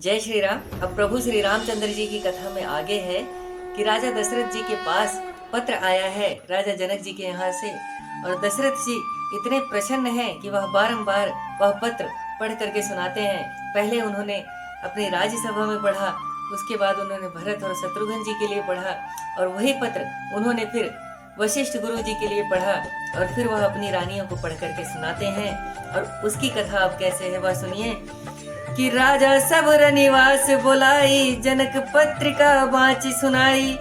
जय श्री राम। अब प्रभु श्री रामचंद्र जी की कथा में आगे है कि राजा दशरथ जी के पास पत्र आया है राजा जनक जी के यहाँ से, और दशरथ जी इतने प्रसन्न हैं कि वह बारंबार वह पत्र पढ़ करके सुनाते हैं। पहले उन्होंने अपनी राज्यसभा में पढ़ा, उसके बाद उन्होंने भरत और शत्रुघ्न जी के लिए पढ़ा, और वही पत्र उन्होंने फिर वशिष्ठ गुरु जी के लिए पढ़ा, और फिर वह अपनी रानियों को पढ़ करके सुनाते हैं। और उसकी कथा अब कैसे है वह सुनिए कि राजा सब निवास बोलाई, जनक पत्रिका बाँची सुनाई।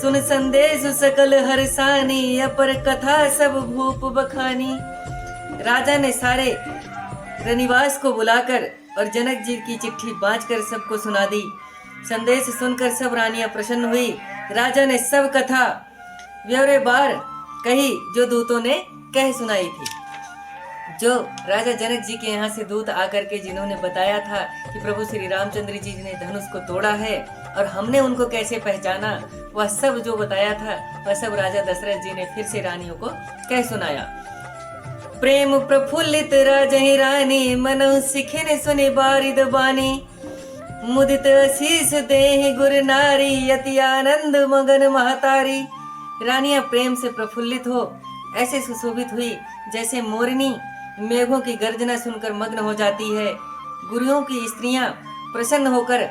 सुन संदेश सकल हरसानी, अपर कथा सब भूप बखानी। राजा ने सारे रनिवास को बुलाकर और जनक जी की चिट्ठी बाँचकर सबको सुना दी। संदेश सुनकर सब रानियां प्रसन्न हुई। राजा ने सब कथा ब्यौरेवार कही जो दूतों ने कह सुनाई थी। जो राजा जनक जी के यहाँ से दूत आकर के जिन्होंने बताया था कि प्रभु श्री रामचंद्र जी ने धनुष को तोड़ा है और हमने उनको कैसे पहचाना, वह सब जो बताया था वह सब राजा दशरथ जी ने फिर से रानियों को कह सुनाया। प्रेम प्रफुल्लित राजहि रानी, मनो सिखिन सुनि बारिद बानी। मुदित आशीष देहि गुर नारी, अति आनंद मगन महतारी। रानियां प्रेम से प्रफुल्लित हो ऐसे सुशोभित हुई जैसे मोरनी मेघों की गर्जना सुनकर मग्न हो जाती है। गुरुओं की स्त्रियां प्रसन्न होकर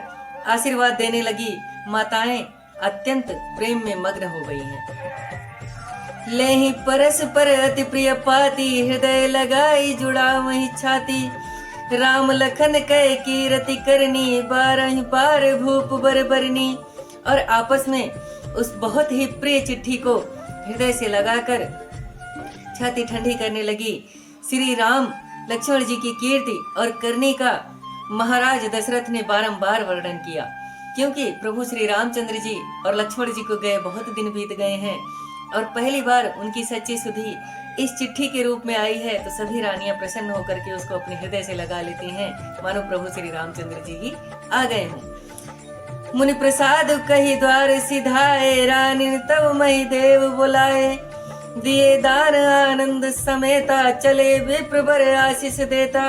आशीर्वाद देने लगी। माताएं अत्यंत प्रेम में मग्न हो गई हैं। लेहि परस्पर अति प्रिय पाती, हृदय लगाई जुड़ा वही छाती। राम लखन कह कीरति करनी, बारह पार भूप बरबरनी। और आपस में उस बहुत ही प्रिय चिट्ठी को हृदय से लगाकर छाती ठंडी करने लगी। श्री राम लक्ष्मण जी की कीर्ति और करनी का महाराज दशरथ ने बारंबार वर्णन किया, क्योंकि प्रभु श्री रामचंद्र जी और लक्ष्मण जी को गए बहुत दिन बीत गए हैं और पहली बार उनकी सच्ची सुधि इस चिट्ठी के रूप में आई है। तो सभी रानियां प्रसन्न होकर के उसको अपने हृदय से लगा लेती हैं, मानो प्रभु श्री रामचंद्र जी ही आ गए हों। मुनि प्रसाद कही द्वार सिधाए, रानी तब मही देव बुलाए। दिए दान आनंद समेता, चले विप्र बर आशीष देता।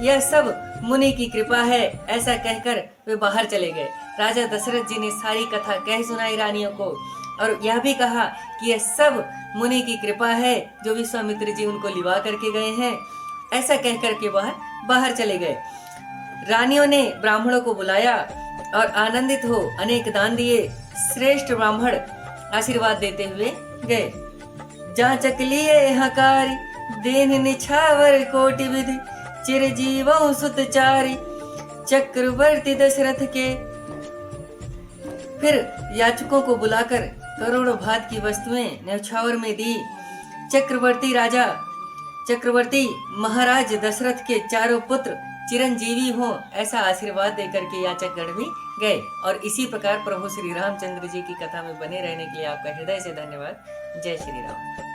यह सब मुनि की कृपा है, ऐसा कहकर वे बाहर चले गए। राजा दशरथ जी ने सारी कथा कह सुनाई रानियों को, और यह भी कहा कि यह सब मुनि की कृपा है जो विश्वामित्र जी उनको लिवा करके गए हैं। ऐसा कहकर के बाहर चले गए। रानियों ने ब्राह्मणों को बुलाया और आनंदित हो अनेक दान दिए। श्रेष्ठ ब्राह्मण आशीर्वाद देते हुए गए। जांचक लिए हकारी, देन निछावर कोटि विधि। चिरजीवों सुतचारी, चक्रवर्ती दशरथ के। फिर याचकों को बुलाकर करोड़ों भात की वस्तुएं न्यौछावर में दी। चक्रवर्ती महाराज दशरथ के चारों पुत्र चिरंजीवी हों ऐसा आशीर्वाद देकर के याचकगण भी गए। और इसी प्रकार प्रभु श्री रामचंद्र जी की कथा में बने रहने के लिए आपका हृदय से धन्यवाद। जय श्री राम।